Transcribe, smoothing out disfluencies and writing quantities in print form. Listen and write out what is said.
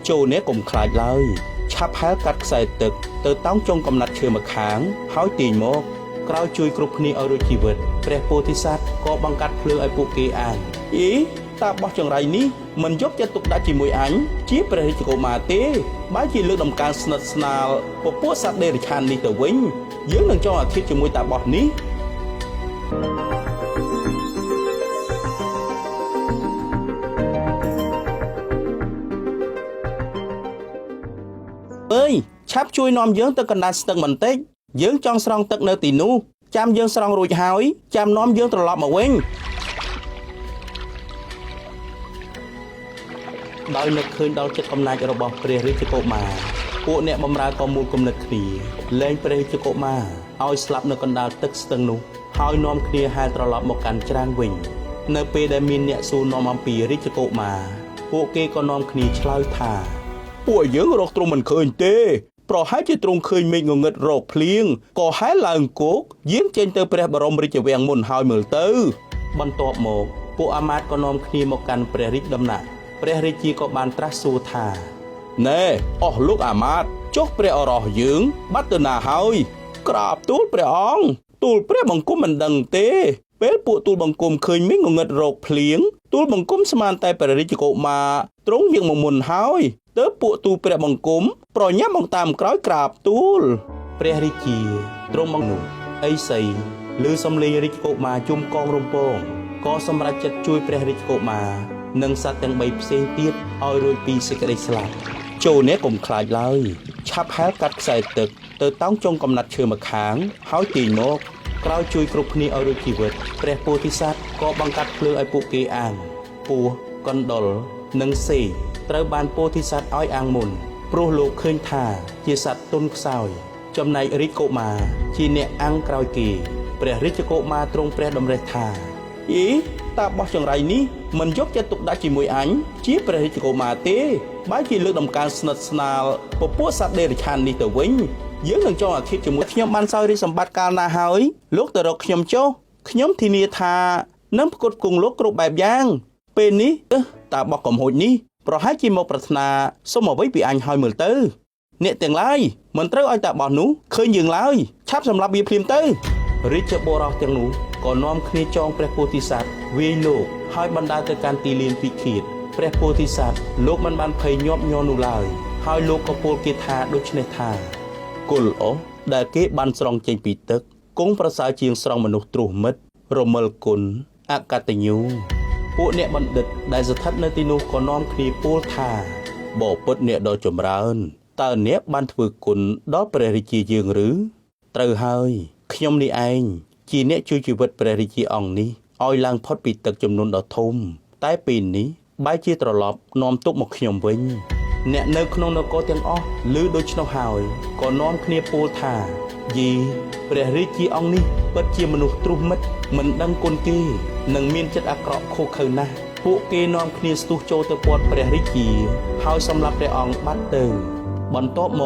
ចូលអ្នកកុំខ្លាចឡើយឆាប់ហែលកាត់ខ្សែទឹកទៅតោងចុងកំណាត់ឈើម្ខាងហើយទាញមកក្រោយជួយគ្រប់គ្នាឲ្យរួចជីវិតព្រះពោធិសត្វក៏បង្កាត់ភ្លើងឲ្យពួកគេអានអីតាបោះចង្រៃនេះមិនយកចិត្តទុកដាក់ជាមួយអញជាព្រះរាជកុមារទេបើជាលើកដំកើងស្និទ្ធស្នាលពពួកសត្វដេរឆាននេះទៅវិញយើងនឹងចងអាធិធជាមួយតាបោះនេះអើយឆាប់ជួយនាំយើងទៅកណ្ដាលស្ទឹងបន្តិចយើងចង់ស្រង់ទឹកនៅទីនោះចាំយើងស្រង់រួចហើយចាំនាំយើងត្រឡប់មកវិញដោយនឹកឃើញដល់ចិត្តអំណាចរបស់ព្រះរាជកុមារពួកអ្នកបម្រើក៏មូលគំនិតគ្នាលែងព្រះរាជកុមារឲ្យស្លាប់នៅកណ្ដាលទឹកស្ទឹងនោះហើយនាំគ្នាហែលត្រឡប់មកកាន់ច្រាំងវិញនៅពេលដែលមានអ្នកសួរនាំអំពីរាជកុមារពួកគេក៏នាំគ្នាឆ្លើយថាពួកយើងរកទ្រង់មិនឃើញទេប្រហែលជាទ្រង់ឃើញមេឃងងឹតរកភ្លៀងក៏ហែលឡើងគោកយាងចេញទៅព្រះបរមរាជវាំងមុនហើយមើលទៅបន្ទាប់មកពួកអាមាត្យក៏នាំគ្នាមកកាន់ព្រះរាជដំណាក់ព្រះរាជាក៏បានត្រាស់សួរថាណែអស់លោកអាមាត្យចុះព្រះអរោះយើងបាត់ទៅណាហើយក្រាបទូលព្រះអង្គទូលព្រះបង្គំមិនដឹងទេពេលពួកទូលបង្គំឃើញមេឃងងឹតរកភ្លៀងទូលបង្គំស្មានតែព្រះរាជកុមារទ្រង់យាងមកមុនហើយទើបពួកទូលព្រះបង្គំប្រញាប់មកតាមក្រោយក្រាបទូលព្រះរាជាទ្រង់មកនោះអីសីឮសំឡេងរាជកុមារជុំកងរំពងក៏សម្រេចចិត្តជួយព្រះរាជកុមារនិងសត្វទាំង3ផ្សេងទៀតឲ្យរួចពីសេចក្តីស្លាប់ចូលអ្នកកុំខ្លាចឡើយឆាប់ហែលកាត់ខ្សែទឹកទៅតោងចុងកំណាត់ឈើម្ខាងហើយទាញមកក្រោយជួយគ្រប់គ្នាឲ្យរួចជីវិតព្រះពោធិសត្វក៏បង្កាត់ភ្លើងឲ្យពួកគេអាំងពស់កណ្ដុរនិងសេកត្រូវបានពោធិសត្វឲ្យអាំងមុនព្រោះលោកឃើញថាជាសត្វទន់ខ្សោយចំណែករាជកុមារជាអ្នកអាំងក្រោយគេព្រះរាជកុមារទ្រង់ព្រះតម្រិះថាអីតាបោះចង្រៃនេះមិនយកចិត្តទុកដាក់ជាមួយអញជាព្រះរាជកុមារទេបើជាលើកដំកើងស្និទ្ធស្នាលពពួកសត្វដេរឆាននេះទៅវិញយើងនឹងចងអាធិធជាមួយខ្ញុំបានសោយរាជសម្បត្តិកាលណាហើយលោកទៅរកខ្ញុំចុះខ្ញុំធានាថានឹងផ្គត់ផ្គង់លោកគ្រប់បែបយ៉ាងពេលនេះតាបោះកំហួចនេះប្រហែលជាមកប្រាថ្នាសុំអ្វីពីអញហើយមើលទៅអ្នកទាំងឡាយមិនត្រូវឲ្យតាបោះនោះឃើញយើងឡើយឆាប់សម្លាប់វាភ្លាមទៅរាជបុរសទាំងនោះក៏នាំគ្នាចងព្រះពោធិសត្វវាយលោកហើយបណ្ដាលទៅកាន់ទីលានពិឃាតព្រះពោធិសត្វលោកមិនបានភ័យញាប់ញ័រនោះឡើយហើយលោកក៏ពោលគេថាដូច្នេះថាគុលអស់ដែលគេបានស្រង់ចេញពីទឹកគង់ប្រសើរជាងស្រង់មនុស្សទ្រុះមិត្តរមិលគុណអកតញ្ញូពួកអ្នកបណ្ឌិតដែលស្ថិតនៅទីនោះក៏នាំគ្នាពោលថាបបិទ្ធអ្នកដ៏ចម្រើនតើអ្នកបានធ្វើគុណដល់ព្រះរាជាយើងឬត្រូវហើយខ្ញុំនេះឯងជាអ្នកជួយជីវិតព្រះរាជាអង្គនេះឲ្យឡើងផុតពីទឹកចំនួនដ៏ធំតែពេលនេះបែរជាត្រឡប់នាំទុកមកខ្ញុំវិញអ្នកនៅក្នុងនគរទាំងអស់ឮដូច្នោះហើយក៏នាំគ្នាពោលថាយីព្រះរាជាអង្គនេះពិតជាមនុស្សទ្រុះមិត្តមិនដឹងគុណគេនិងមានចិត្តអាក្រក់ខុសខើណាស់ពួកគេនាំគ្នាស្ទុះចូលទៅពាត់ព្រះរាជាហើយសម្លាប់ព្រះអង្គបាត់ទៅបន្ទាប់មក